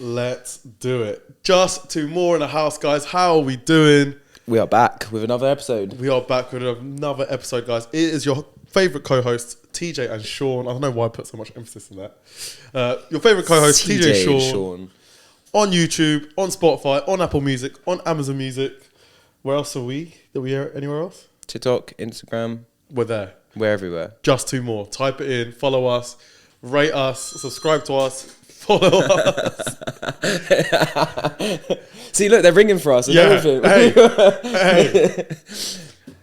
Let's do it. Just two more in the house, guys. How are we doing? We are back with another episode. We are back with another episode, guys. It is your favourite co-hosts, TJ and Sean. I don't know why I put so much emphasis in that. Your favourite co-hosts, TJ and Sean. On YouTube, on Spotify, on Apple Music, on Amazon Music. Where else are we? Are we anywhere else? TikTok, Instagram. We're there. We're everywhere. Just two more. Type it in, follow us, rate us, subscribe to us, follow us. See, look, they're ringing for us. Yeah. Hey.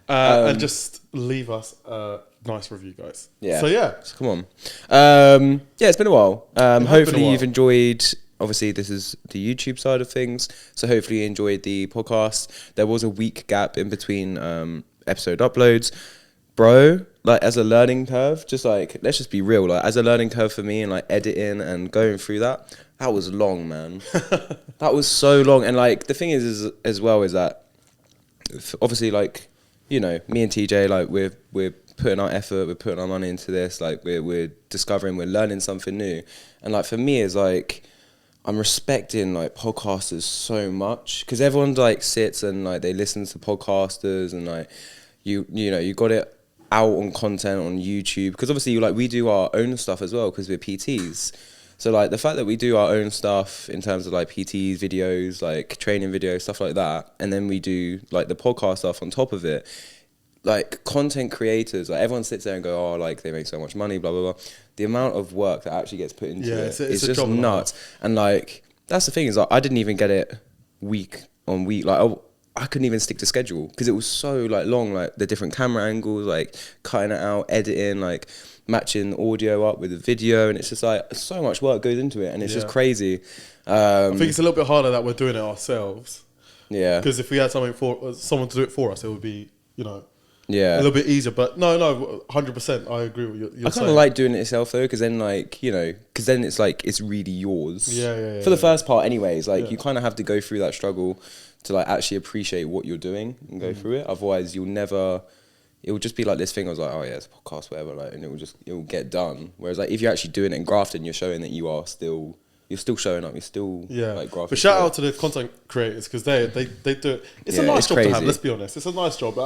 And just leave us a nice review, guys. Yeah. So, yeah. Come on. Yeah, it's been a while. Hopefully you've enjoyed... Obviously, this is the YouTube side of things. So hopefully you enjoyed the podcast. There was a week gap in between episode uploads. Bro, like as a learning curve, just like, let's just be real. Like as a learning curve for me and like editing and going through that was long, man. That was so long. And like the thing is as well is that obviously like, you know, me and TJ, like we're putting our effort, we're putting our money into this. Like we're discovering, we're learning something new. And like for me, it's like, I'm respecting like podcasters so much because everyone like sits and like they listen to podcasters and like you know you got it out on content on YouTube because obviously like we do our own stuff as well because we're PTs. So like the fact that we do our own stuff in terms of like PTs videos, like training videos, stuff like that, and then we do like the podcast stuff on top of it. Like content creators, like everyone sits there and go, oh, like they make so much money, blah blah blah. The amount of work that actually gets put into it is just nuts. And like that's the thing is like I didn't even get it week on week. Like I couldn't even stick to schedule because it was so like long. Like the different camera angles, like cutting it out, editing, like matching audio up with the video, and it's just like so much work goes into it, and it's just crazy. I think it's a little bit harder that we're doing it ourselves. Yeah. Because if we had someone to do it for us, it would be a a little bit easier. But no, 100%. I agree with you. I kind of like doing it yourself though, because then like because then it's like it's really yours. Yeah. For the first part, anyways, like you kind of have to go through that struggle to like actually appreciate what you're doing and go through it. Otherwise, you'll never. It will just be like this thing. I was like, oh yeah, it's a podcast, whatever, like, and it will get done. Whereas like if you're actually doing it and grafting, you're showing that you're still showing up. You're still like grafting. But shout out to the content creators because they do it. It's a nice job to have. Let's be honest. It's a nice job.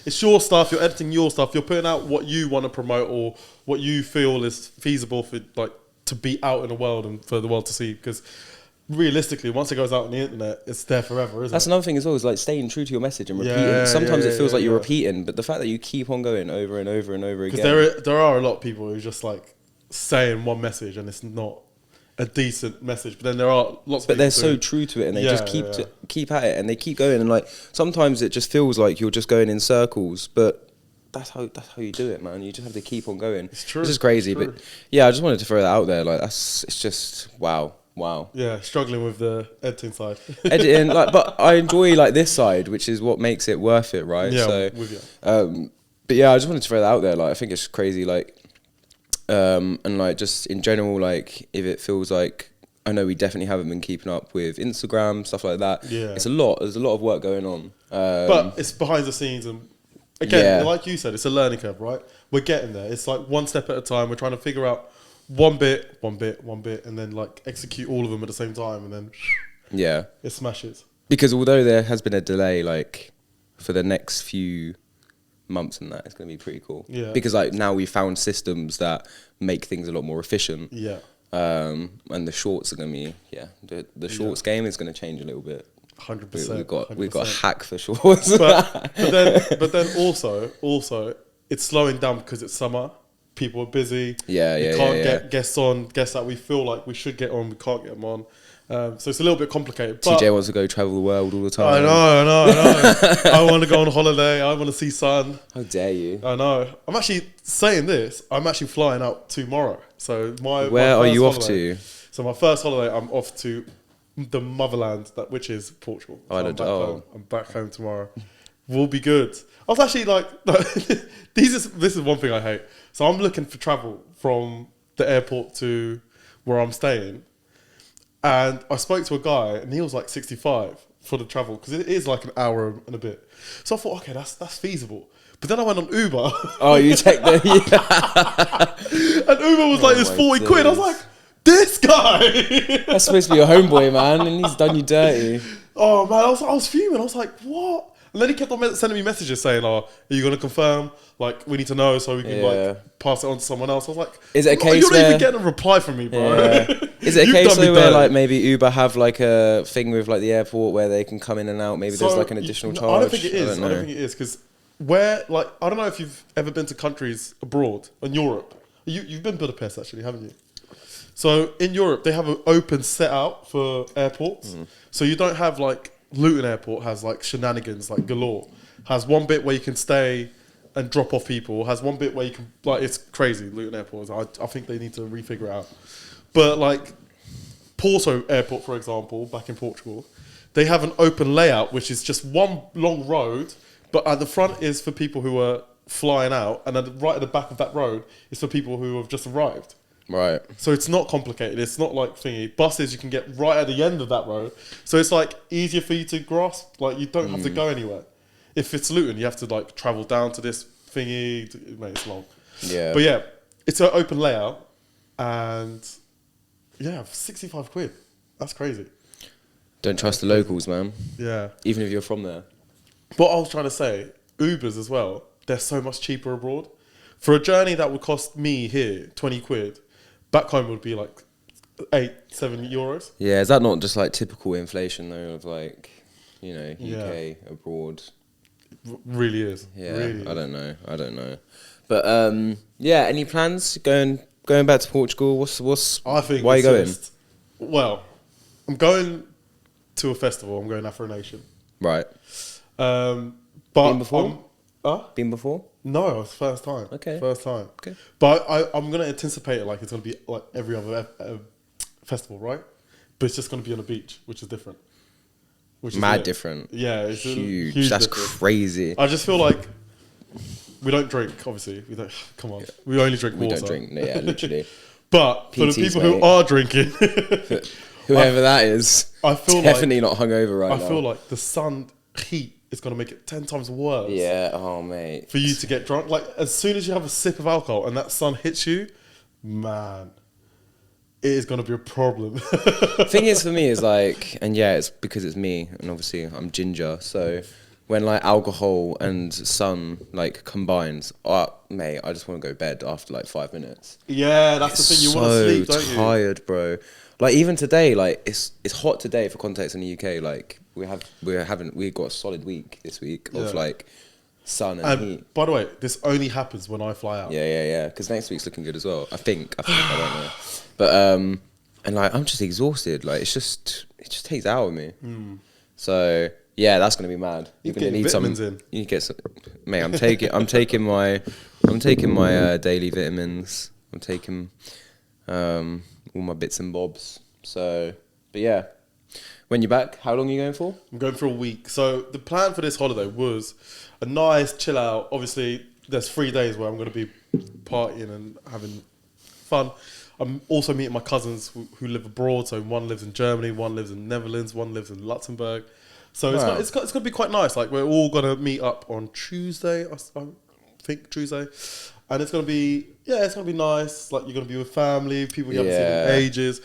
It's your stuff. You're editing your stuff. You're putting out what you want to promote or what you feel is feasible for like to be out in the world and for the world to see. Because realistically, once it goes out on the internet, it's there forever, isn't it? That's another thing as well, is like staying true to your message and repeating. Sometimes it feels like you're repeating, but the fact that you keep on going over and over and over again. Because there are a lot of people who just like saying one message and it's not a decent message, but then there are lots of but they're so true to it and they just keep at it and they keep going, and like sometimes it just feels like you're just going in circles, but that's how you do it, man. You just have to keep on going. It's true. It's just crazy, but yeah, I just wanted to throw that out there. Like it's just wow. Yeah, struggling with the editing side. Editing, like, but I enjoy like this side, which is what makes it worth it, right? Yeah, so, with you. But yeah, I just wanted to throw that out there. Like, I think it's crazy, like, and like just in general, like, if it feels like I know we definitely haven't been keeping up with Instagram stuff like that. Yeah, it's a lot. There's a lot of work going on. But it's behind the scenes, and again, like you said, it's a learning curve, right? We're getting there. It's like one step at a time. We're trying to figure out one bit, and then like execute all of them at the same time, and then it smashes. Because although there has been a delay, like for the next few months and that, it's going to be pretty cool. Yeah. Because like now we found systems that make things a lot more efficient. Yeah. And the shorts are going to be the shorts game is going to change a little bit. 100%. We've got a hack for shorts. but then also it's slowing down because it's summer. People are busy. You can't get guests that we feel like we should get on. We can't get them on. So it's a little bit complicated. TJ wants to go travel the world all the time. I know. I want to go on holiday. I want to see sun. How dare you? I know. I'm actually saying this. I'm actually flying out tomorrow. So where are you off to? So my first holiday, I'm off to the motherland, which is Portugal. So I'm back home tomorrow. Will be good. I was actually like, this is one thing I hate. So I'm looking for travel from the airport to where I'm staying. And I spoke to a guy and he was like 65 for the travel because it is like an hour and a bit. So I thought, okay, that's feasible. But then I went on Uber. Oh, you checked the... And Uber was like, it's 40 quid. I was like, This guy. That's supposed to be your homeboy, man, and he's done you dirty. Oh man, I was fuming. I was like, what? And then he kept on sending me messages saying, "Oh, are you gonna confirm? Like, we need to know so we can like pass it on to someone else." I was like, "Is it a case you're where not even getting a reply from me, bro?" Yeah. Is it a case where like maybe Uber have like a thing with like the airport where they can come in and out? Maybe there's like an additional charge. I don't think it is. I don't think it is because where like I don't know if you've ever been to countries abroad in Europe. You've been to Budapest actually, haven't you? So in Europe they have an open set out for airports. So you don't have like Luton Airport has like shenanigans like galore. Has one bit where you can stay and drop off people. Has one bit where you can like it's crazy. Luton Airport. I think they need to refigure it out. But like Porto Airport, for example, back in Portugal, they have an open layout which is just one long road, but at the front is for people who are flying out, and then right at the back of that road is for people who have just arrived. Right. So it's not complicated. It's not like thingy. Buses you can get right at the end of that road. So it's like easier for you to grasp. Like you don't have to go anywhere. If it's Luton, you have to like travel down to this thingy. Mate, it's long. Yeah. But yeah, it's an open layout, and yeah, 65 quid. That's crazy. Don't trust the locals, man. Yeah. Even if you're from there. What I was trying to say, Ubers as well, they're so much cheaper abroad. For a journey that would cost me here 20 quid, back home would be like 8-7 euros. Yeah, is that not just like typical inflation though of like, you know, UK abroad? Really is. Yeah, really I don't know. But yeah, any plans going back to Portugal? I think why are you going? Well, I'm going to a festival. I'm going Afro Nation. Right. But been before? Been before? No, it's first time. Okay. First time. Okay. But I'm going to anticipate it like it's going to be like every other festival, right? But it's just going to be on a beach, which is different. Which is mad different. Yeah, it's huge. That's difference. Crazy. I just feel like we don't drink, obviously. We don't. Come on. We only drink water. We don't drink, yeah, literally. But for the people who are drinking... Whoever that is, I feel definitely not hungover right now. I feel like the sun heat is going to make it 10 times worse. Yeah, oh mate. For you to get drunk. Like, as soon as you have a sip of alcohol and that sun hits you, man, it is going to be a problem. Thing is for me is like, and yeah, it's because it's me, and obviously I'm ginger, so when like alcohol and sun like combines, mate, I just want to go to bed after like 5 minutes. Yeah, that's the thing. You want to sleep, don't you? So tired, bro. Like even today, like it's hot today for context in the UK. Like we got a solid week this week of like sun and heat. By the way, this only happens when I fly out. Yeah. Because next week's looking good as well. I think I don't know. But and like I'm just exhausted. Like it just takes out of me. So yeah, that's gonna be mad. You're gonna need some. In. You get some, mate. I'm taking my daily vitamins. I'm taking all my bits and bobs. So, but yeah. When you're back, how long are you going for? I'm going for a week. So the plan for this holiday was a nice chill out. Obviously, there's 3 days where I'm going to be partying and having fun. I'm also meeting my cousins who live abroad. So one lives in Germany, one lives in Netherlands, one lives in Luxembourg. So it's going to be quite nice. Like we're all going to meet up on Tuesday, I think Tuesday. And it's going to be, it's going to be nice. Like you're going to be with family, people you haven't seen in ages.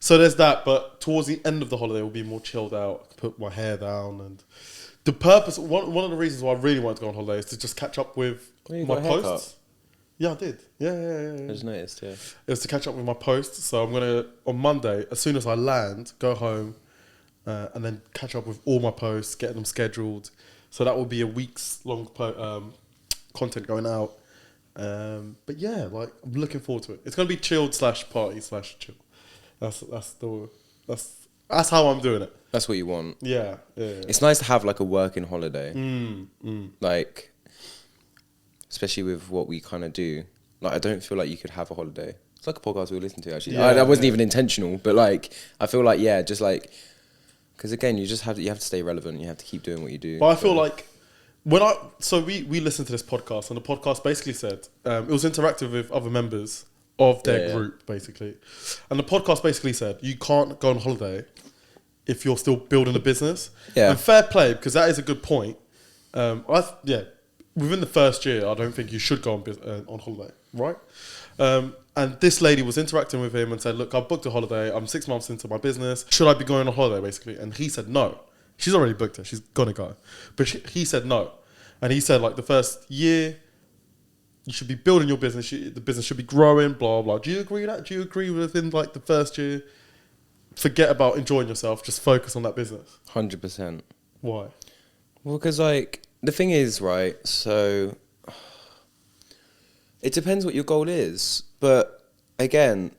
So there's that, but towards the end of the holiday, we'll be more chilled out. I can put my hair down, and the purpose. One of the reasons why I really wanted to go on holiday is to just catch up with my posts. Yeah, I did. Yeah. I just noticed. Yeah, it was to catch up with my posts. So I'm gonna on Monday, as soon as I land, go home, and then catch up with all my posts, get them scheduled. So that will be a week's long content going out. But yeah, like I'm looking forward to it. It's gonna be chilled / party / chill. That's how I'm doing it. That's what you want. Yeah. It's nice to have like a working holiday. Like, especially with what we kind of do. Like, I don't feel like you could have a holiday. It's like a podcast we listen to actually. That wasn't even intentional, but like, I feel like just like, because again, you have to stay relevant. You have to keep doing what you do. But I feel like we listened to this podcast, and the podcast basically said it was interactive with other members of their group, basically. And the podcast basically said, you can't go on holiday if you're still building a business. Yeah. And fair play, because that is a good point. Within the first year, I don't think you should go on holiday, right? And And this lady was interacting with him and said, look, I've booked a holiday. I'm 6 months into my business. Should I be going on holiday, basically? And he said, no. She's already booked it. She's going to go. But he said no. And he said, like, the first year, you should be building your business. The business should be growing, blah, blah. Do you agree with that? Do you agree within, like, the first year, forget about enjoying yourself, just focus on that business? 100%. Why? Well, because, like, the thing is, right, so it depends what your goal is. But, again,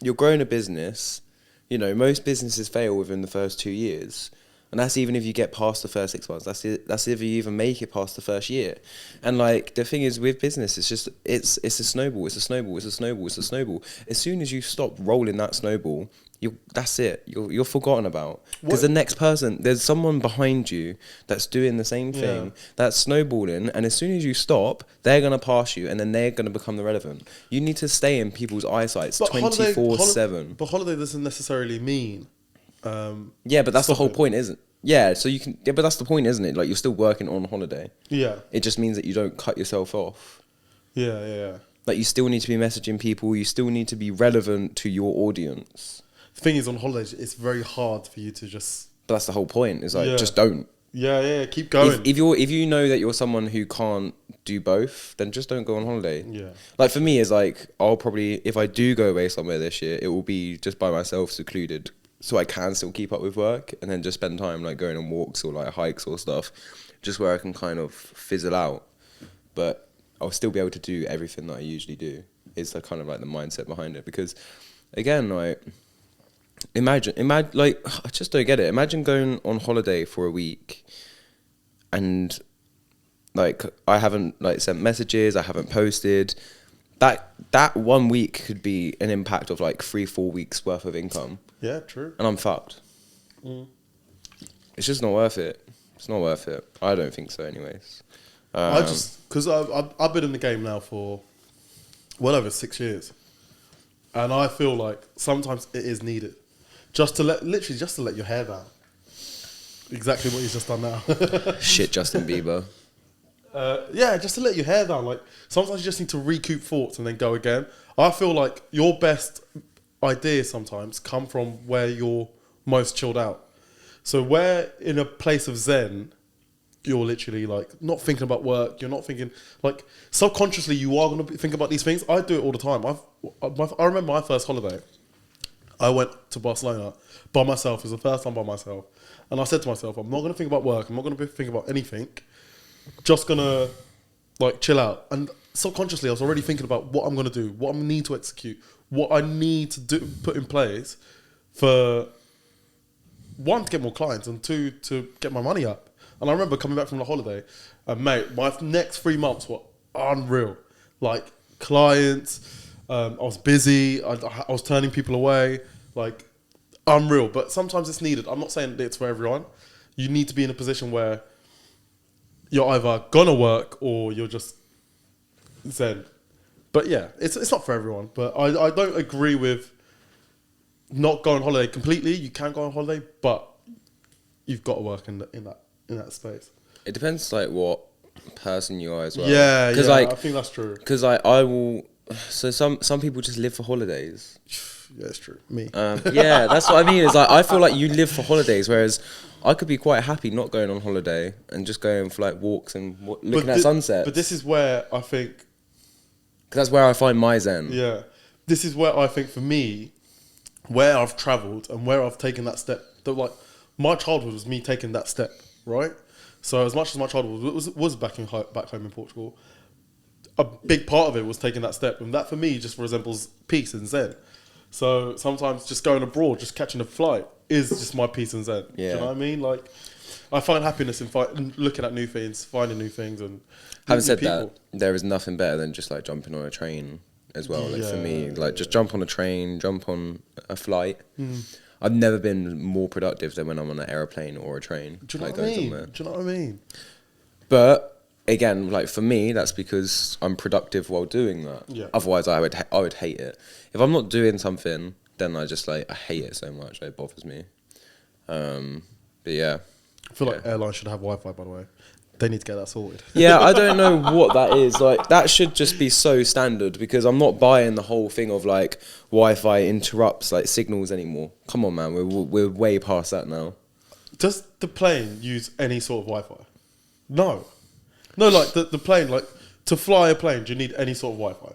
you're growing a business. You know, most businesses fail within the first 2 years. And that's even if you get past the first 6 months. That's if you even make it past the first year. And, like, the thing is with business, it's just, it's a snowball, it's a snowball, it's a snowball, it's a snowball. As soon as you stop rolling that snowball, that's it. You're forgotten about. Because the next person, there's someone behind you that's doing the same thing, that's snowballing, and as soon as you stop, they're going to pass you, and then they're going to become the relevant. You need to stay in people's eyesight 24/7. But holiday doesn't necessarily mean... yeah, but that's the whole point, isn't it? Yeah, so you can... Yeah, but that's the point, isn't it? Like, you're still working on holiday. Yeah. It just means that you don't cut yourself off. Yeah. Like, you still need to be messaging people. You still need to be relevant to your audience. The thing is, on holidays, it's very hard for you to just... But that's the whole point. Is like, just don't. Yeah, keep going. If you know that you're someone who can't do both, then just don't go on holiday. Yeah. Like, for me, it's like, I'll probably... If I do go away somewhere this year, it will be just by myself, secluded, so I can still keep up with work, and then just spend time, like, going on walks or, like, hikes or stuff, just where I can kind of fizzle out. But I'll still be able to do everything that I usually do. Is the kind of, like, the mindset behind it. Because, again, like... Imagine, like, I just don't get it. Imagine going on holiday for a week and, like, I haven't, like, sent messages, I haven't posted. That 1 week could be an impact of, like, 3-4 weeks worth of income. Yeah, true. And I'm fucked. It's just not worth it. It's not worth it. I don't think so anyways. Because I've been in the game now for well over 6 years. And I feel like sometimes it is needed. Just to let your hair down. Exactly what he's just done now. Shit, Justin Bieber. Yeah, just to let your hair down. Like, sometimes you just need to recoup thoughts and then go again. I feel like your best ideas sometimes come from where you're most chilled out. So where in a place of zen, you're literally, like, not thinking about work. You're not thinking, like, subconsciously you are going to think about these things. I do it all the time. I remember my first holiday. I went to Barcelona by myself. It was the first time by myself. And I said to myself, I'm not going to think about work. I'm not going to think about anything. Just going to, like, chill out. And subconsciously I was already thinking about what I'm going to do, what I need to execute, what I need to put in place for, one, to get more clients, and two, to get my money up. And I remember coming back from the holiday, and mate, my next 3 months were unreal. Like, clients, I was busy, I was turning people away, like, unreal. But sometimes it's needed. I'm not saying that it's for everyone. You need to be in a position where you're either gonna work or you're just zen. But yeah, it's not for everyone. But I don't agree with not going on holiday completely. You can go on holiday, but you've got to work in that space. It depends, like, what person you are as well. Yeah, like, I think that's true. Because, like, I will... So some people just live for holidays. Yeah, it's true. Me. Yeah, that's what I mean. Is like, I feel like you live for holidays, whereas I could be quite happy not going on holiday and just going for, like, walks and looking at sunsets. But this is where I think... Because that's where I find my zen. Yeah. This is where I think, for me, where I've travelled and where I've taken that step... Like, my childhood was me taking that step, right? So as much as my childhood was back home in Portugal, a big part of it was taking that step. And that, for me, just resembles peace and zen. So sometimes just going abroad, just catching a flight, is just my peace and zen. Yeah. Do you know what I mean? Like, I find happiness in looking at new things, finding new things, and having said that, there is nothing better than just, like, jumping on a train as well. Like, for me, like, just jump on a train, jump on a flight. I've never been more productive than when I'm on an aeroplane or a train. Do you know what I mean? Do you know what I mean? But again, like, for me, that's because I'm productive while doing that. Yeah. Otherwise, I would hate it. If I'm not doing something, then I just, like, I hate it so much. It bothers me. But yeah. I feel like airlines should have Wi-Fi, by the way. They need to get that sorted. Yeah, I don't know what that is. Like, that should just be so standard, because I'm not buying the whole thing of like Wi-Fi interrupts like signals anymore. Come on, man, we're way past that now. Does the plane use any sort of Wi-Fi? No, like the plane, like to fly a plane, do you need any sort of Wi-Fi?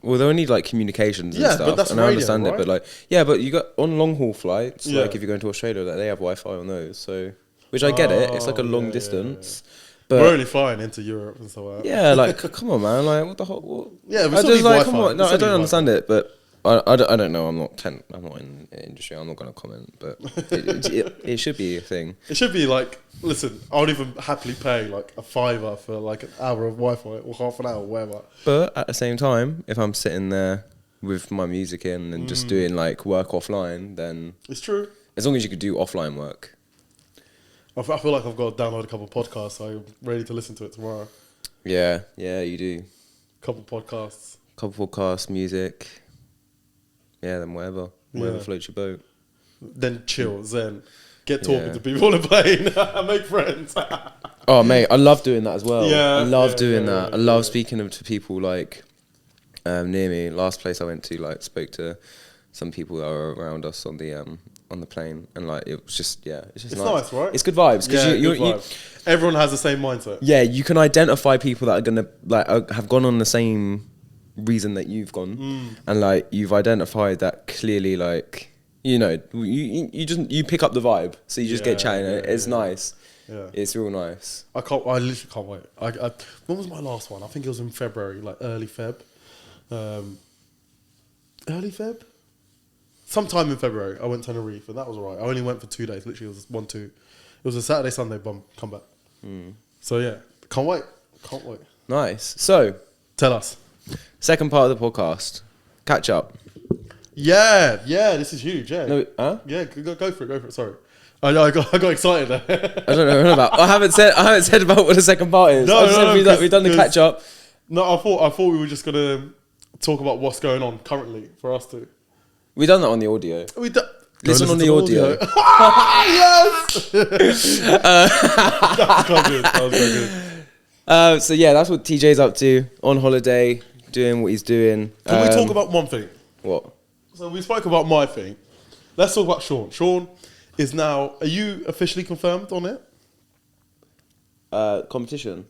Well, they'll need like communications and stuff, but that's and radio, I understand right? it. But like, yeah, but you got on long haul flights, like if you're going to Australia, like, they have Wi-Fi on those. So, which I get it. It's like a long distance. Yeah. But we're only flying into Europe and stuff like that. Yeah, like, come on, man. Like, what the whole... What? Yeah, we still need Wi-Fi. Come on. No, I don't understand it, but I don't know. I'm not in the industry. I'm not going to comment, but it should be a thing. It should be like, listen, I would even happily pay like a $5 for like an hour of Wi-Fi or half an hour, whatever. But at the same time, if I'm sitting there with my music in and just doing like work offline, then... It's true. As long as you could do offline work. I feel like I've got to download a couple of podcasts, so I'm ready to listen to it tomorrow. Yeah, you do. Couple podcasts, music. Yeah, then whatever floats your boat. Then chill, zen. Get talking to people on a plane and make friends. Oh, mate, I love doing that as well. Yeah, I love doing that. I love speaking to people like near me. Last place I went to, like, spoke to some people that were around us on the plane, and like it was just it's nice, right? It's good vibes because you everyone has the same mindset. Yeah, you can identify people that are gonna like have gone on the same reason that you've gone, and like you've identified that clearly. Like, you know, you pick up the vibe, so you just get chatting. It's nice. Yeah, it's real nice. I literally can't wait. When was my last one? I think it was in February, like early Feb. Sometime in February, I went to Tenerife, and that was alright. I only went for 2 days. Literally, it was 1-2. It was a Saturday, Sunday, come back. So yeah, can't wait. Nice. So, tell us. Second part of the podcast, catch up. Yeah, this is huge. Yeah, no, huh? Yeah, go for it. Sorry, I got excited there. I don't know what about. I haven't said about what the second part is. We've done the catch up. No, I thought we were just gonna talk about what's going on currently for us two. We done that on the audio. Listen on the audio. Yes. That was quite good. So yeah, that's what TJ's up to on holiday, doing what he's doing. Can we talk about one thing? What? So we spoke about my thing. Let's talk about Sean. Sean is now. Are you officially confirmed on it? Competition.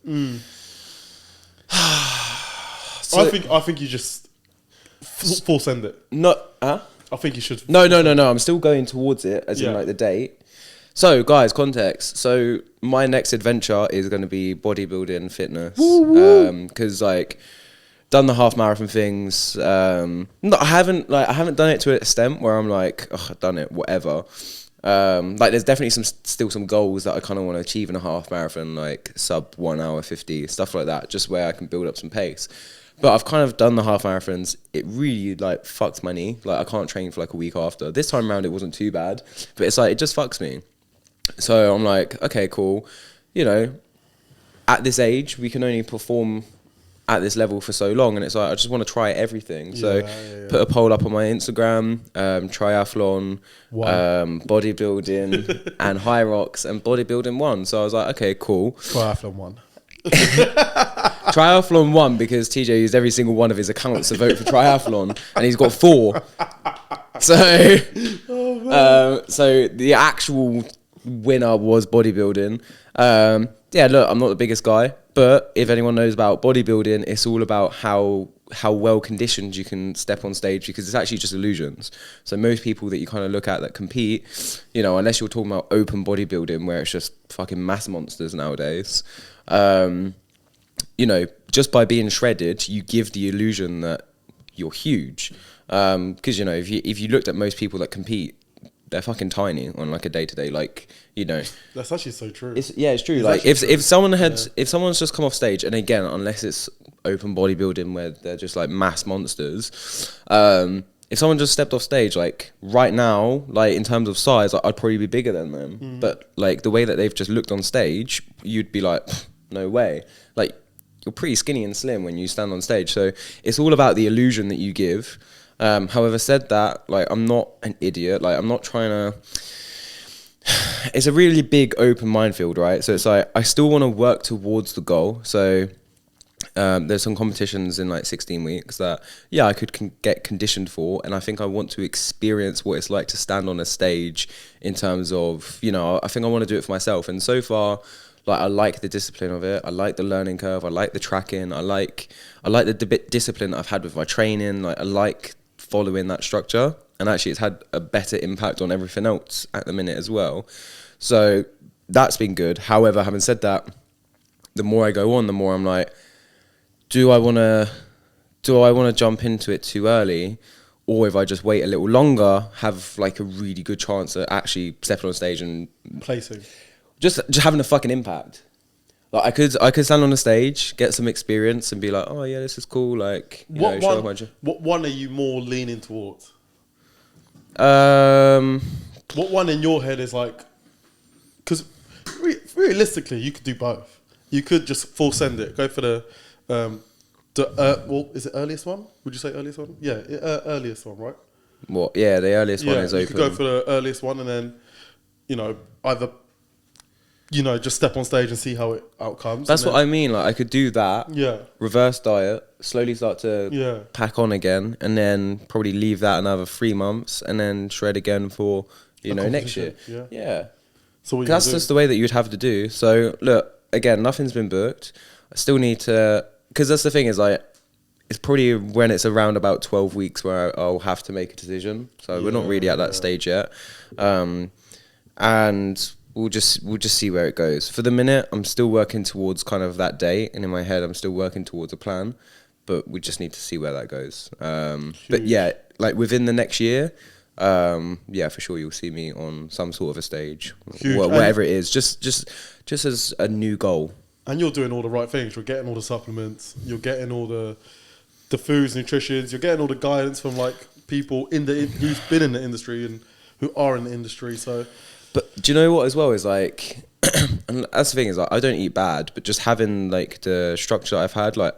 So I think you just full send it. No, huh? I think you should. No. I'm still going towards it, as in like the date. So, guys, context. So, my next adventure is going to be bodybuilding, fitness, because like done the half marathon things. I haven't done it to an extent where I'm like, oh, I've done it, whatever. Like, there's definitely still some goals that I kind of want to achieve in a half marathon, like sub 1 hour 50, stuff like that, just where I can build up some pace. But I've kind of done the half marathons. It really like fucked my knee. Like, I can't train for like a week after. This time around, it wasn't too bad, but it's like it just fucks me. So I'm like, okay, cool. You know, at this age, we can only perform at this level for so long, and it's like I just want to try everything. So put a poll up on my Instagram, triathlon, bodybuilding, and high rocks, and bodybuilding 1. So I was like, okay, cool. Triathlon 1. Triathlon 1 because TJ used every single one of his accounts to vote for triathlon, and he's got 4. So, so the actual winner was bodybuilding. Yeah, look, I'm not the biggest guy, but if anyone knows about bodybuilding, it's all about how well conditioned you can step on stage, because it's actually just illusions. So most people that you kind of look at that compete, you know, unless you're talking about open bodybuilding where it's just fucking mass monsters nowadays, you know, just by being shredded, you give the illusion that you're huge. Because, you know, if you looked at most people that compete, they're fucking tiny on like a day to day, like, you know. That's actually so true. It's true. Like if someone's just come off stage, and again, unless it's open bodybuilding where they're just like mass monsters, if someone just stepped off stage, like right now, like in terms of size, like, I'd probably be bigger than them. But like the way that they've just looked on stage, you'd be like, no way. Like, you're pretty skinny and slim when you stand on stage. So it's all about the illusion that you give. However, said that, like, I'm not an idiot. Like, I'm not trying to it's a really big open minefield, right? So it's like I still want to work towards the goal. So there's some competitions in like 16 weeks that I could get conditioned for, and I think I want to experience what it's like to stand on a stage in terms of, you know, I think I want to do it for myself. And so far, like, I like the discipline of it. I like the learning curve. I like the tracking. I like the discipline that I've had with my training. Like, I like following that structure, and actually it's had a better impact on everything else at the minute as well. So that's been good. However, having said that, the more I go on, the more I'm like, do I want to jump into it too early, or if I just wait a little longer, have like a really good chance at actually stepping on stage and placing, just having a fucking impact. Like, I could stand on the stage, get some experience, and be like, oh yeah, this is cool. Like, what one are you more leaning towards? What one in your head is like? Because realistically, you could do both. You could just full send it, go for the well, is it earliest one? Would you say earliest one? Yeah, earliest one, right? What? Yeah, the earliest one is open. You could go for the earliest one, and then, you know, either, you know, just step on stage and see how it outcomes. That's what I mean. Like, I could do that. Yeah. Reverse diet, slowly start to pack on again, and then probably leave that another 3 months, and then shred again for, you know, next year. Yeah. So that's just the way that you'd have to do. So look, again, nothing's been booked. I still need to, because that's the thing is, like, it's probably when it's around about 12 weeks where I'll have to make a decision. So we're not really at that stage yet. And we'll just see where it goes. For the minute, I'm still working towards kind of that date, and in my head, I'm still working towards a plan, but we just need to see where that goes. But yeah, like within the next year, yeah, for sure, you'll see me on some sort of a stage, whatever it is, just as a new goal. And you're doing all the right things. You're getting all the supplements. You're getting all the foods, nutritions. You're getting all the guidance from like people who's been in the industry and who are in the industry. So, but do you know what as well is like, and that's the thing is like, I don't eat bad, but just having like the structure I've had, like,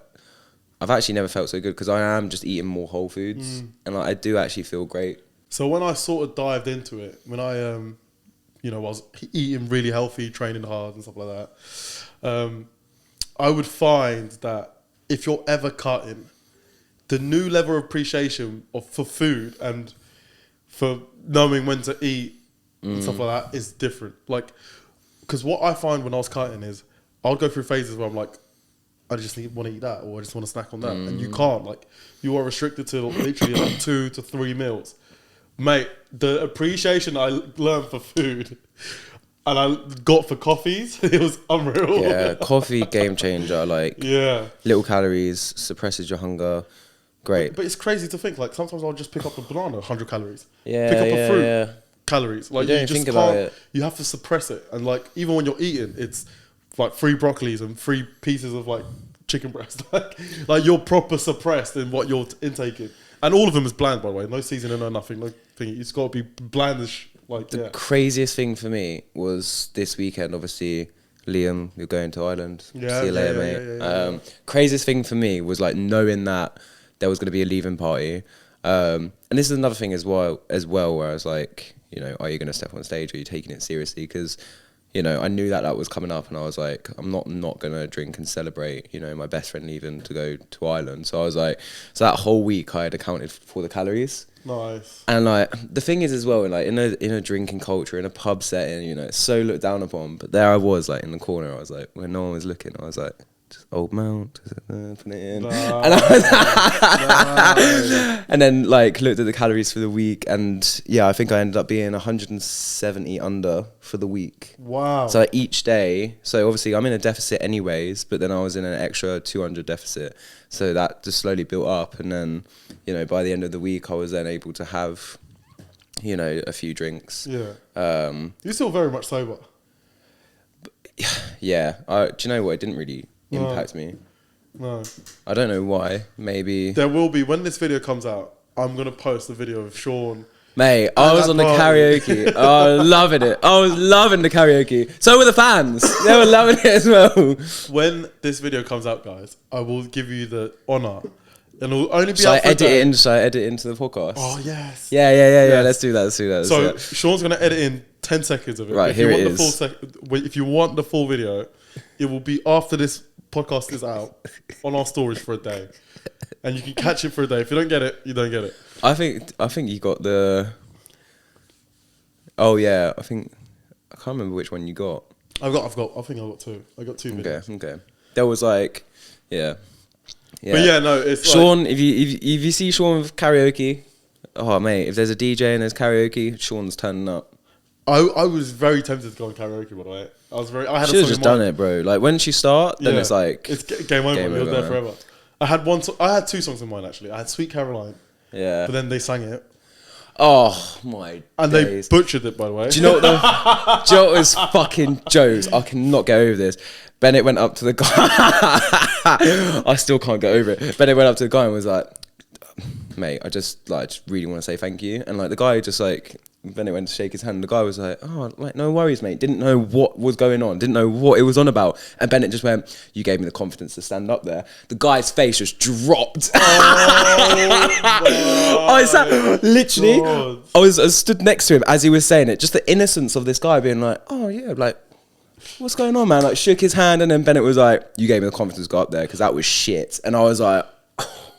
I've actually never felt so good because I am just eating more whole foods, and like, I do actually feel great. So when I sort of dived into it, when I you know, was eating really healthy, training hard and stuff like that, I would find that if you're ever cutting, the new level of appreciation for food and for knowing when to eat and stuff like that is different. Like, because what I find when I was cutting is I'll go through phases where I'm like, I just want to eat that, or I just want to snack on that, and you can't. Like, you are restricted to literally like 2 to 3 meals. Mate, the appreciation I learned for food and I got for coffees, it was unreal. Yeah, coffee, game changer. Like, little calories, suppresses your hunger. Great. But it's crazy to think, like, sometimes I'll just pick up a banana, 100 calories. Yeah, pick up a fruit, calories. Like, you just think about can't, it. You have to suppress it. And, like, even when you're eating, it's like 3 broccolis and 3 pieces of, like, chicken breast. Like you're proper suppressed in what you're intaking. And all of them is bland, by the way. No seasoning, no nothing. No thing. It's got to be blandish. Like, the craziest thing for me was this weekend, obviously, Liam, you're going to Ireland. See you later, mate. Craziest thing for me was like knowing that there was going to be a leaving party. And this is another thing as well, where I was like, you know, are you going to step on stage? Are you taking it seriously? Because, you know, I knew that was coming up, and I was like, I'm not going to drink and celebrate, you know, my best friend leaving to go to Ireland. So I was like, so that whole week I had accounted for the calories. Nice. And like the thing is as well, like in a drinking culture, in a pub setting, you know, it's so looked down upon. But there I was, like in the corner, I was like, when no one was looking, I was like, just old mount, put it in. And then like looked at the calories for the week, and yeah, I think I ended up being 170 under for the week. Wow. So like, each day, so obviously I'm in a deficit anyways, but then I was in an extra 200 deficit. So that just slowly built up, and then, you know, by the end of the week I was then able to have, you know, a few drinks. Yeah. You're still very much sober. Yeah. Do you know what? It didn't really impact me. No. I don't know why. Maybe there will be, when this video comes out, I'm gonna post a video of Sean. Mate, I was on the karaoke. I was loving it. I was loving the karaoke. So were the fans. They were loving it as well. When this video comes out, guys, I will give you the honour. And it'll only be Should I edit it into the podcast? Oh, yes. Yeah. Let's do that. So Sean's gonna edit in 10 seconds of it. Right, if here you it want is. If you want the full video, it will be after this podcast is out on our stories for a day. And you can catch it for a day. If you don't get it, you don't get it. I think you got the... Oh, yeah. I can't remember which one you got. I think I got two. I got two videos. Okay. There was like... Yeah. But yeah, no, it's Sean, if you see Sean with karaoke... Oh, mate, if there's a DJ and there's karaoke, Sean's turning up. I was very tempted to go on karaoke, by the way. I had should have just done it, bro. Like, once you start, then it's like... It's game over. You're there forever. I had two songs in mind, actually. I had Sweet Caroline. Yeah. But then they sang it. Oh, my And days. they butchered it, by the way. Do you know what was fucking jokes? I cannot get over this. Bennett went up to the guy. I still can't get over it. Bennett went up to the guy and was like, mate, I just really want to say thank you. And like the guy just like, Bennett went to shake his hand and the guy was like, oh, like no worries, mate. Didn't know what was going on. Didn't know what it was on about. And Bennett just went, you gave me the confidence to stand up there. The guy's face just dropped. I sat, literally, I stood next to him as he was saying it. Just the innocence of this guy being like, oh yeah, like, what's going on, man? Like, shook his hand and then Bennett was like, you gave me the confidence to go up there because that was shit. And I was like, oh,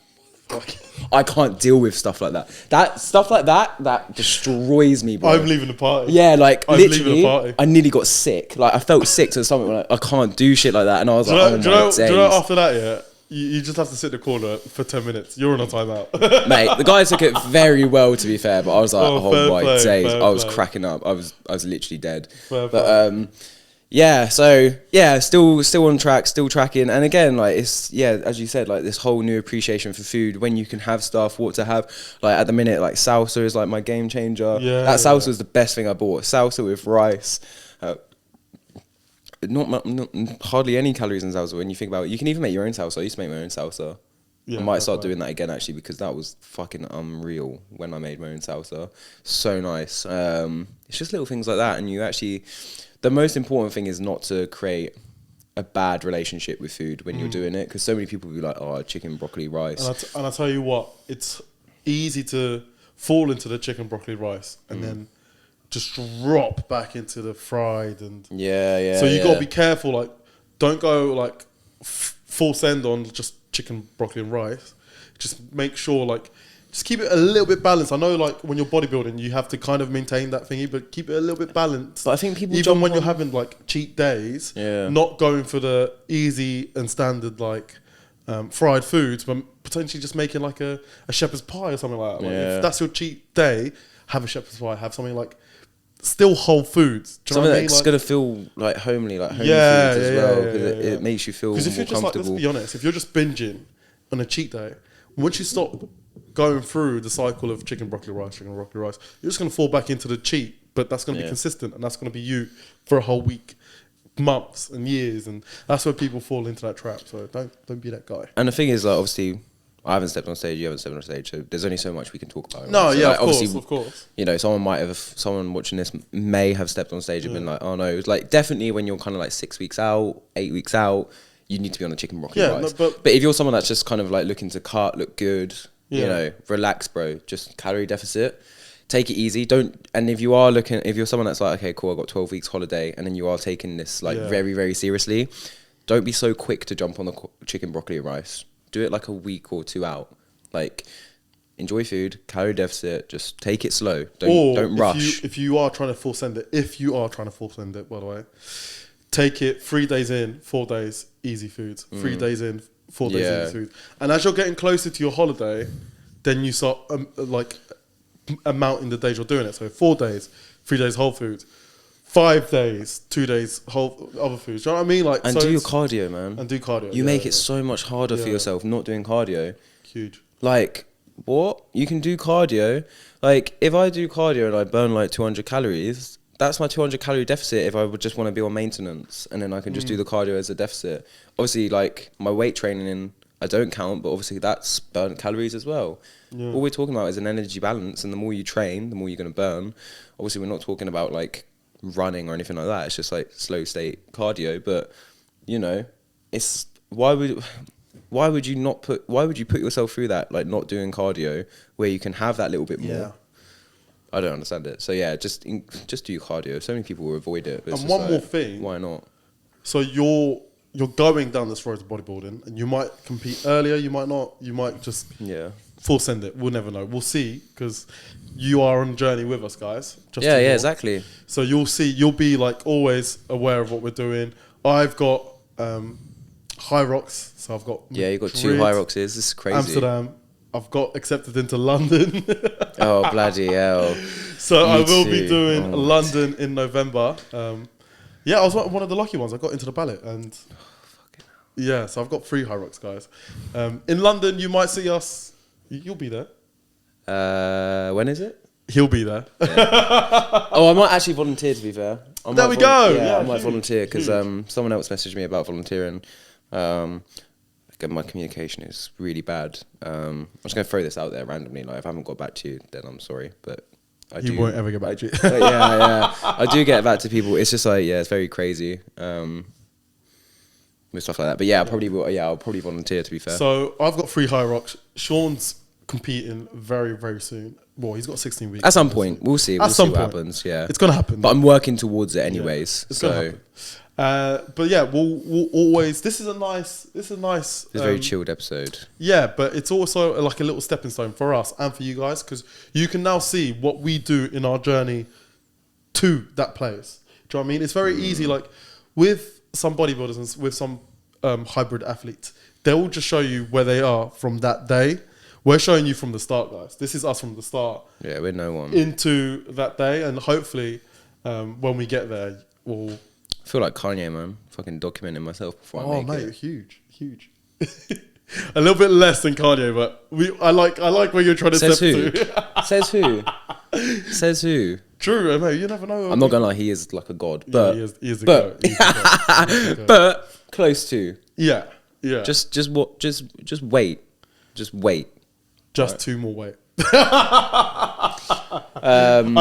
I can't deal with stuff like that. That destroys me, bro. I'm leaving the party. Yeah, like I'm literally, leaving the party. I nearly got sick. Like I felt sick to something. Like I can't do shit like that. And I was like, oh my days. Do you know after that, yeah, you just have to sit in the corner for 10 minutes. You're on a timeout. Mate, the guy took it very well, to be fair. But I was like, oh my days. I was cracking up. I was literally dead. Yeah, so yeah, still on track, still tracking, and again, like it's as you said, like this whole new appreciation for food when you can have stuff, what to have. Like at the minute, like salsa is like my game changer. Yeah, that salsa is the best thing I bought. Salsa with rice. Not hardly any calories in salsa when you think about it. You can even make your own salsa. I used to make my own salsa. Yeah, I might start doing that again actually because that was fucking unreal when I made my own salsa. So nice. It's just little things like that, and you actually. The most important thing is not to create a bad relationship with food when you're doing it, because so many people will be like, oh, chicken, broccoli, rice. And I tell you what, it's easy to fall into the chicken, broccoli, rice and then just drop back into the fried. And so you got to be careful. Like, don't go like full send on just chicken, broccoli and rice. Just make sure like... Just keep it a little bit balanced. I know, like, when you're bodybuilding, you have to kind of maintain that thingy, but keep it a little bit balanced. But I think people even when you're having, like, cheat days, not going for the easy and standard, like, fried foods, but potentially just making, like, a shepherd's pie or something like that. Like, if that's your cheat day, have a shepherd's pie. Have something, like, still whole foods. Do you something know what I mean? That's going to feel, like, homely, like home foods as well, because it makes you feel more comfortable. Because if you're just, like, let's be honest, if you're just binging on a cheat day, once you stop going through the cycle of chicken, broccoli, rice, you're just going to fall back into the cheat, but that's going to be consistent, and that's going to be you for a whole week, months and years, and that's where people fall into that trap. So don't be that guy. And the thing is, like, obviously, I haven't stepped on stage, you haven't stepped on stage, so there's only so much we can talk about. No, right? So, yeah, like, of course. You know, someone watching this may have stepped on stage and been like, oh no, it's like definitely when you're kind of like 6 weeks out, 8 weeks out, you need to be on the chicken, broccoli, rice. No, but if you're someone that's just kind of like looking to look good, you know, relax, bro. Just calorie deficit. Take it easy. And if you're someone that's like, okay, cool, I've got 12 weeks holiday, and then you are taking this like very, very seriously, don't be so quick to jump on the chicken, broccoli, and rice. Do it like a week or two out. Like, enjoy food, calorie deficit. Just take it slow. Don't rush. If you are trying to full send it, by the way, take it 3 days in, 4 days easy foods. 3 days in, 4 days easy food. And as you're getting closer to your holiday, then you start amounting the days you're doing it. So 4 days, 3 days whole foods, 5 days, 2 days whole other foods. Do you know what I mean? Like, and do your cardio, man. And do cardio. You make it so much harder for yourself not doing cardio. Huge. Like, what? You can do cardio. Like, if I do cardio and I burn like 200 calories, that's my 200 calorie deficit if I would just want to be on maintenance, and then I can just do the cardio as a deficit. Obviously, like, my weight training, I don't count, but obviously that's burnt calories as well. Yeah. All we're talking about is an energy balance, and the more you train, the more you're going to burn. Obviously, we're not talking about like running or anything like that. It's just like slow state cardio. But, you know, it's why would you put yourself through that, like not doing cardio, where you can have that little bit more? I don't understand it. So yeah, just do cardio. So many people will avoid it. And one more thing. Why not? So you're going down this road to bodybuilding, and you might compete earlier. You might not. You might just full send it. We'll never know. We'll see, because you are on a journey with us, guys. Exactly. So you'll see. You'll be like always aware of what we're doing. I've got high rocks. So I've got you've got 2 high rocks. This is crazy. Amsterdam. I've got accepted into London. Oh, bloody hell. So I will be doing London in November. I was one of the lucky ones. I got into the ballot, and so I've got 3 high rocks, guys. In London, you might see us. You'll be there. When is it? He'll be there. Yeah. I might actually volunteer, to be fair. There we go. Yeah, I might volunteer, because someone else messaged me about volunteering. Again, my communication is really bad. I'm just going to throw this out there randomly. Like, if I haven't got back to you, then I'm sorry. But you won't ever get back to you. I do get back to people. It's just like, it's very crazy with stuff like that. But yeah, I probably will. Yeah, I'll probably volunteer, to be fair. So I've got 3 high rocks. Sean's competing very, very soon. Well, he's got 16 weeks. At some point, we'll see. We'll see what happens. Yeah, it's gonna happen. But I'm working towards it anyways. It's gonna happen. But yeah, we'll always. This is a nice. It's a very chilled episode. Yeah, but it's also like a little stepping stone for us and for you guys, because you can now see what we do in our journey to that place. Do you know what I mean? It's very easy. Like with some bodybuilders and with some hybrid athletes, they'll just show you where they are from that day. We're showing you from the start, guys. This is us from the start. Yeah, we're no one into that day, and hopefully, when we get there, we'll. I feel like Kanye, man. Fucking documenting myself before I make it. Huge. A little bit less than Kanye, but I like where you're trying to step to. Says who? Says who? True, mate. You never know. I'm not gonna lie. He is like a god, but he is a god. But close to. Yeah. Just wait. Just wait. Just 2 more wait. I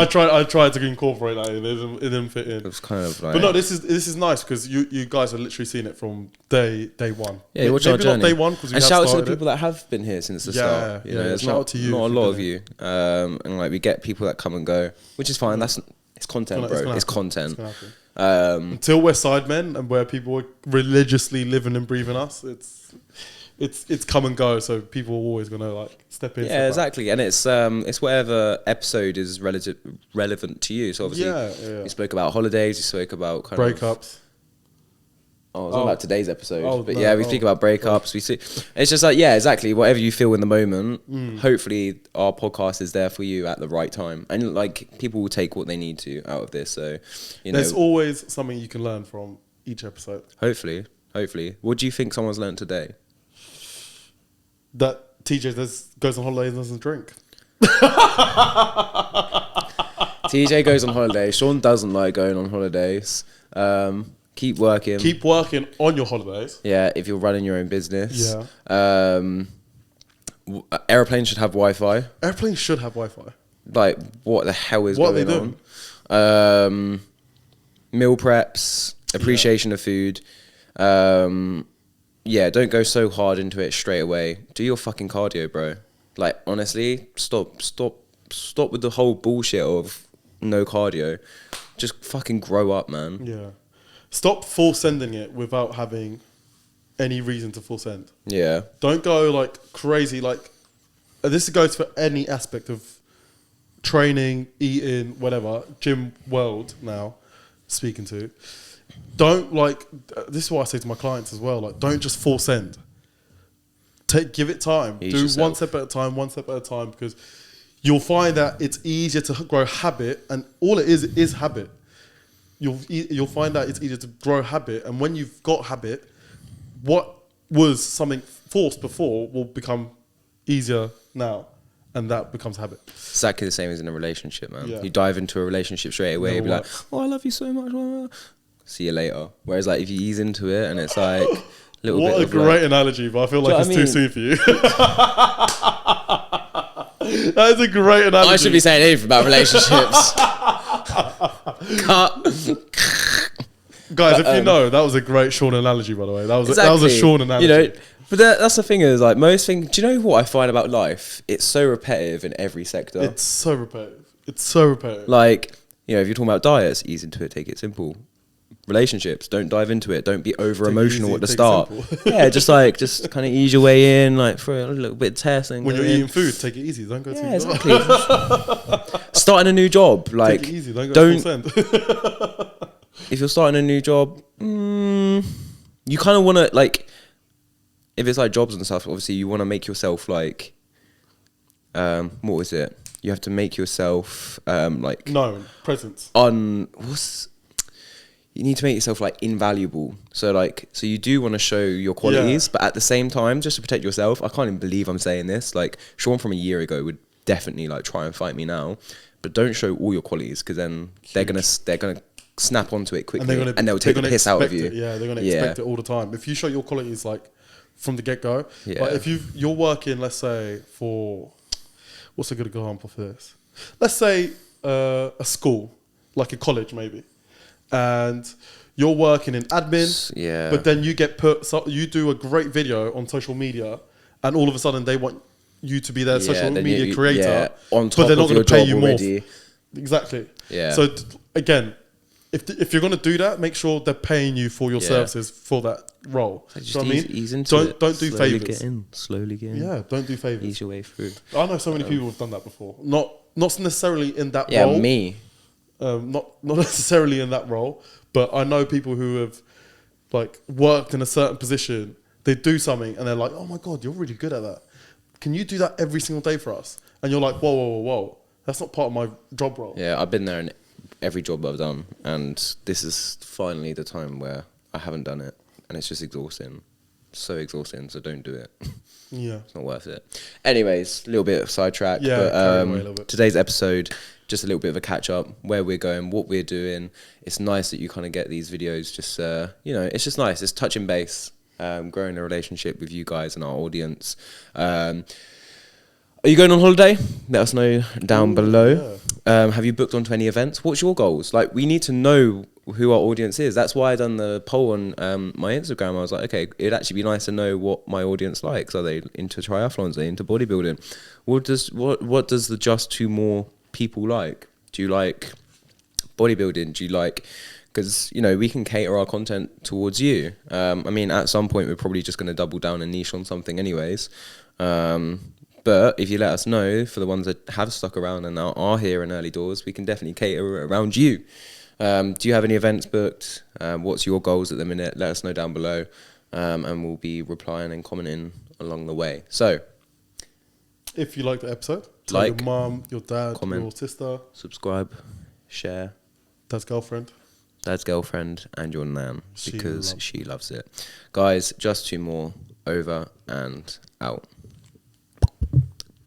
tried to incorporate that in. It didn't fit in. It was kind of like, but no, this is nice, because you guys are literally seeing it from day one. Yeah, you watch our journey. Not day one, because and shout out to the people that have been here since the start. You know, there's shout out to you. Not a lot of you, and like we get people that come and go, which is fine. It's content, bro. It's content. Until we're sidemen and where people are religiously living and breathing us, it's come and go, so people are always gonna like step in. Yeah, exactly, and it's whatever episode is relevant to you. So obviously, you spoke about holidays, you spoke about kind breakups. It's not about today's episode, but we speak about breakups. We see, it's just like exactly whatever you feel in the moment. Hopefully, our podcast is there for you at the right time, and like people will take what they need to out of this. So there's always something you can learn from each episode. Hopefully, what do you think someone's learned today? That TJ goes on holidays and doesn't drink. TJ goes on holiday. Sean doesn't like going on holidays. Keep working. Keep working on your holidays. Yeah, if you're running your own business. Yeah. Airplanes should have Wi-Fi. Airplanes should have Wi-Fi. Like, what the hell is going on? Meal preps, appreciation of food. Don't go so hard into it straight away. Do your fucking cardio, bro. Like, honestly, stop with the whole bullshit of no cardio. Just fucking grow up, man. Yeah. Stop full sending it without having any reason to full send. Yeah. Don't go like crazy. Like, this goes for any aspect of training, eating, whatever. Gym world now, speaking to. Don't this is what I say to my clients as well. Like, don't just full send. Give it time. Do yourself. one step at a time, because you'll find that it's easier to grow habit, and all it is habit. You'll find that it's easier to grow habit, and when you've got habit, what was something forced before will become easier now, and that becomes habit. Exactly the same as in a relationship, man. Yeah. You dive into a relationship straight away, you'll be like, "Oh, I love you so much." See you later. Whereas, like, if you ease into it and it's like little bit. What a great analogy, but I feel like it's too soon for you. That is a great analogy. I shouldn't be saying anything about relationships. Cut. Guys, if you know, that was a great Sean analogy, by the way. That was a Sean analogy. You know, but that's the thing is, like, most things. Do you know what I find about life? It's so repetitive in every sector. It's so repetitive. It's so repetitive. Like, you know, if you're talking about diets, ease into it, take it simple. Relationships, don't dive into it. Don't be over emotional at the start. Yeah, just kind of ease your way in, like for a little bit of test. And when you're eating food, take it easy. Don't go too far. Exactly. Starting a new job, like take it easy. Don't go full send. If you're starting a new job, you kind of want to, like, if it's like jobs and stuff, obviously you want to make yourself like, what was it? You have to make yourself like known, presence. You need to make yourself like invaluable. So you do want to show your qualities, but at the same time, just to protect yourself, I can't even believe I'm saying this. Like Sean from a year ago would definitely like try and fight me now, but don't show all your qualities because then they're gonna snap onto it quickly and they'll take the piss out of you. Yeah, they're gonna expect it all the time. If you show your qualities like from the get go, like if you're working, let's say for what's a good example for this? Let's say a school, like a college maybe. And you're working in admin, but then you get you do a great video on social media, and all of a sudden they want you to be their social media creator, on top but they're not going to pay you already. more. Exactly. Yeah. So again, if you're going to do that, make sure they're paying you for your services for that role. So you know what I mean? Ease into it. Don't do favors. Slowly get in. Yeah, don't do favors. Ease your way through. I know so many people have done that before. Not necessarily in that role. Yeah, me. Not necessarily in that role, but I know people who have like worked in a certain position. They do something and they're like, "Oh my god, you're really good at that. Can you do that every single day for us?" And you're like, "Whoa! That's not part of my job role." Yeah, I've been there in every job I've done, and this is finally the time where I haven't done it, and it's just exhausting. So exhausting. So don't do it. Yeah, it's not worth it. Anyways, a little bit of sidetrack. Yeah, but, carry away a little bit. Today's episode. Just a little bit of a catch up, where we're going, what we're doing. It's nice that you kind of get these videos. Just it's just nice. It's touching base, growing a relationship with you guys and our audience. Are you going on holiday? Let us know down below. Yeah. Have you booked onto any events? What's your goals? Like, we need to know who our audience is. That's why I done the poll on my Instagram. I was like, okay, it'd actually be nice to know what my audience likes. Are they into triathlons? Are they into bodybuilding? What does the Just Two More people like? Do you like bodybuilding? Do you like, because we can cater our content towards you. I mean, at some point we're probably just going to double down and niche on something anyways, but if you let us know, for the ones that have stuck around and are here in early doors, we can definitely cater around you. Do you have any events booked? What's your goals at the minute? Let us know down below, and we'll be replying and commenting along the way. So if you like the episode, tell your mum, your dad, comment, your sister, subscribe, share. Dad's girlfriend, and your nan, because she loves it. Guys, Just Two More, over and out.